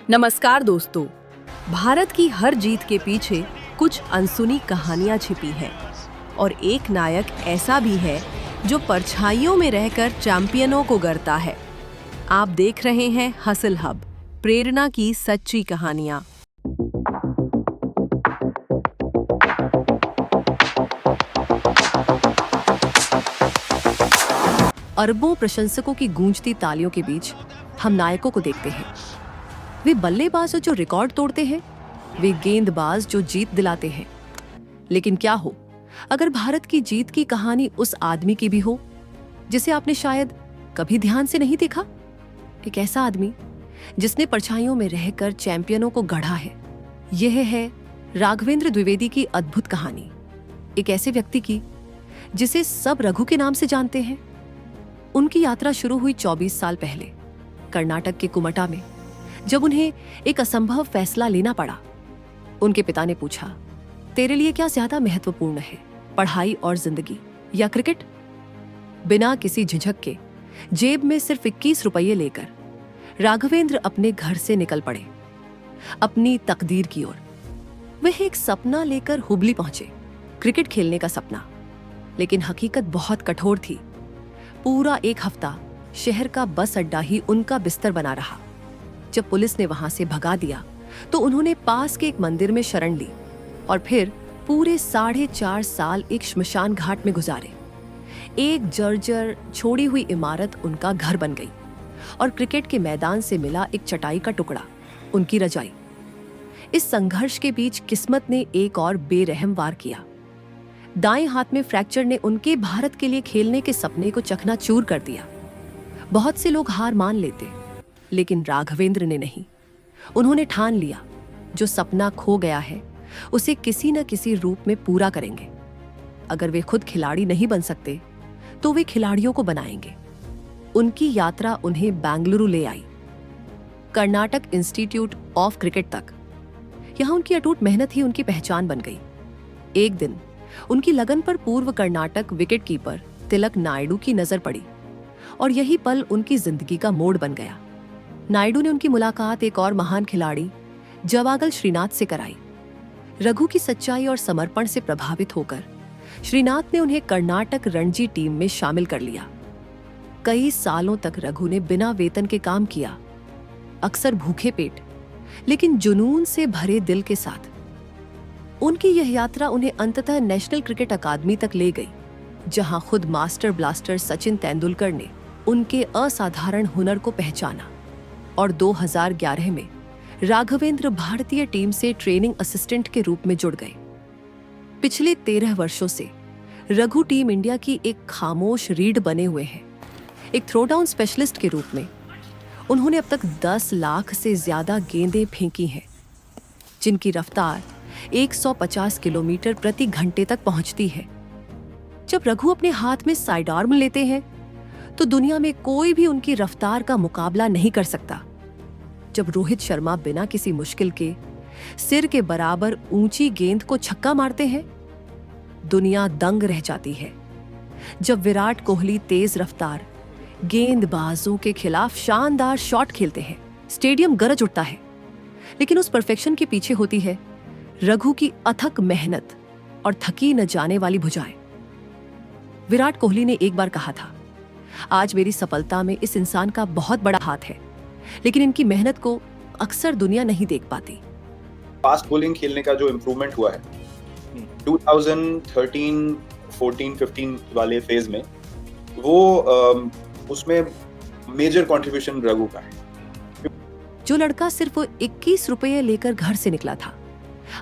नमस्कार दोस्तों। भारत की हर जीत के पीछे कुछ अनसुनी कहानियां छिपी हैं और एक नायक ऐसा भी है जो परछाइयों में रहकर चैंपियनों को गढ़ता है। आप देख रहे हैं हसल हब, प्रेरणा की सच्ची कहानियां। अरबों प्रशंसकों की गूंजती तालियों के बीच हम नायकों को देखते हैं। वे बल्लेबाज जो रिकॉर्ड तोड़ते हैं, वे गेंदबाज जो जीत दिलाते हैं। लेकिन क्या हो अगर भारत की जीत की कहानी उस आदमी की भी हो जिसे आपने शायद कभी ध्यान से नहीं देखा? एक ऐसा आदमी जिसने परछाइयों में रहकर चैंपियनों को गढ़ा है। यह है राघवेंद्र द्विवेदी की अद्भुत कहानी। एक ऐसे व्यक्ति की जिसे सब रघु के नाम से जानते हैं। उनकी यात्रा शुरू हुई 24 साल पहले कर्नाटक के कुमटा में, जब उन्हें एक असंभव फैसला लेना पड़ा। उनके पिता ने पूछा, तेरे लिए क्या ज्यादा महत्वपूर्ण है, पढ़ाई और जिंदगी या क्रिकेट? बिना किसी झिझक के जेब में सिर्फ 21 रुपये लेकर राघवेंद्र अपने घर से निकल पड़े अपनी तकदीर की ओर। वह एक सपना लेकर हुबली पहुंचे, क्रिकेट खेलने का सपना। लेकिन हकीकत बहुत कठोर थी। पूरा एक हफ्ता शहर का बस अड्डा ही उनका बिस्तर बना रहा। जब पुलिस ने वहां से भगा दिया तो उन्होंने पास के एक मंदिर में शरण ली और फिर पूरे 4.5 साल एक श्मशान घाट में गुजारे। एक जर्जर छोड़ी हुई इमारत उनका घर बन गई और क्रिकेट के मैदान से मिला एक चटाई का टुकड़ा उनकी रजाई। इस संघर्ष के बीच किस्मत ने एक और बेरहम वार किया। दाएं हाथ में फ्रैक्चर ने उनके भारत के लिए खेलने के सपने को चकनाचूर कर दिया। बहुत से लोग हार मान लेते, लेकिन राघवेंद्र ने नहीं। उन्होंने ठान लिया, जो सपना खो गया है उसे किसी न किसी रूप में पूरा करेंगे। अगर वे खुद खिलाड़ी नहीं बन सकते तो वे खिलाड़ियों को बनाएंगे। उनकी यात्रा उन्हें बेंगलुरु ले आई, कर्नाटक इंस्टीट्यूट ऑफ क्रिकेट तक। यहां उनकी अटूट मेहनत ही उनकी पहचान बन गई। एक दिन उनकी लगन पर पूर्व कर्नाटक विकेटकीपर तिलक नायडू की नजर पड़ी और यही पल उनकी जिंदगी का मोड़ बन गया। नायडू ने उनकी मुलाकात एक और महान खिलाड़ी जवागल श्रीनाथ से कराई। रघु की सच्चाई और समर्पण से प्रभावित होकर श्रीनाथ ने उन्हें कर्नाटक रणजी टीम में शामिल कर लिया। कई सालों तक रघु ने बिना वेतन के काम किया, अक्सर भूखे पेट, लेकिन जुनून से भरे दिल के साथ। उनकी यह यात्रा उन्हें अंततः नेशनल क्रिकेट अकादमी तक ले गई, जहां खुद मास्टर ब्लास्टर सचिन तेंदुलकर ने उनके असाधारण हुनर को पहचाना और 2011 में राघवेंद्र भारतीय टीम से ट्रेनिंग असिस्टेंट के रूप में जुड़ गए। पिछले 13 वर्षों से रघु टीम इंडिया की एक खामोश रीढ़ बने हुए हैं। एक थ्रोडाउन स्पेशलिस्ट के रूप में उन्होंने अब तक 10 लाख से ज्यादा गेंदें फेंकी हैं, जिनकी रफ्तार 150 किलोमीटर प्रति घंटे तक पहुंचती है। जब रघु अपने हाथ में साइड आर्म लेते हैं तो दुनिया में कोई भी उनकी रफ्तार का मुकाबला नहीं कर सकता। जब रोहित शर्मा बिना किसी मुश्किल के सिर के बराबर ऊंची गेंद को छक्का मारते हैं, दुनिया दंग रह जाती है। जब विराट कोहली तेज रफ्तार गेंदबाजों के खिलाफ शानदार शॉट खेलते हैं, स्टेडियम गरज उठता है। लेकिन उस परफेक्शन के पीछे होती है रघु की अथक मेहनत और थकी न जाने वाली भुजाएं। विराट कोहली ने एक बार कहा था, आज मेरी सफलता में इस इंसान का बहुत बड़ा हाथ है, लेकिन इनकी मेहनत को अक्सर दुनिया नहीं देख पाती। फास्ट बॉलिंग खेलने का जो इम्प्रूवमेंट हुआ है 2013, 14, 15 वाले फेज में, वो उसमें मेजर कंट्रीब्यूशन रघु का है। जो लड़का सिर्फ 21 रुपये लेकर घर से निकला था,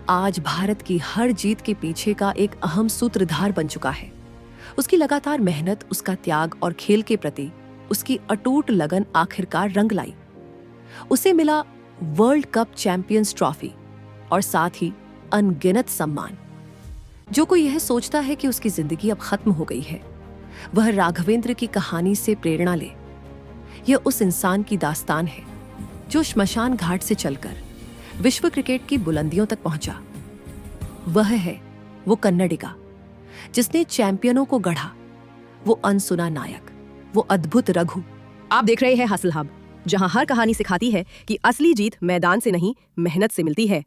आज भारत की हर जीत के पीछे का एक अहम सूत्रधार बन चुका है। उसकी लगातार मेहनत, उसका त्याग और खेल के प्रति उसकी अटूट लगन आखिरकार रंग लाई। उसे मिला वर्ल्ड कप चैंपियंस ट्रॉफी और साथ ही अनगिनत सम्मान। जो कोई यह सोचता है कि उसकी जिंदगी अब खत्म हो गई है, वह राघवेंद्र की कहानी से प्रेरणा ले। यह उस इंसान की दास्तान है जो श्मशान घाट से चलकर विश्व क्रिकेट की बुलंदियों तक पहुंचा। वह है वो कन्नडिगा जिसने चैंपियनों को गढ़ा, वो अनसुना नायक, वो अद्भुत रघु। आप देख रहे हैं हसल हब, जहां हर कहानी सिखाती है कि असली जीत मैदान से नहीं, मेहनत से मिलती है।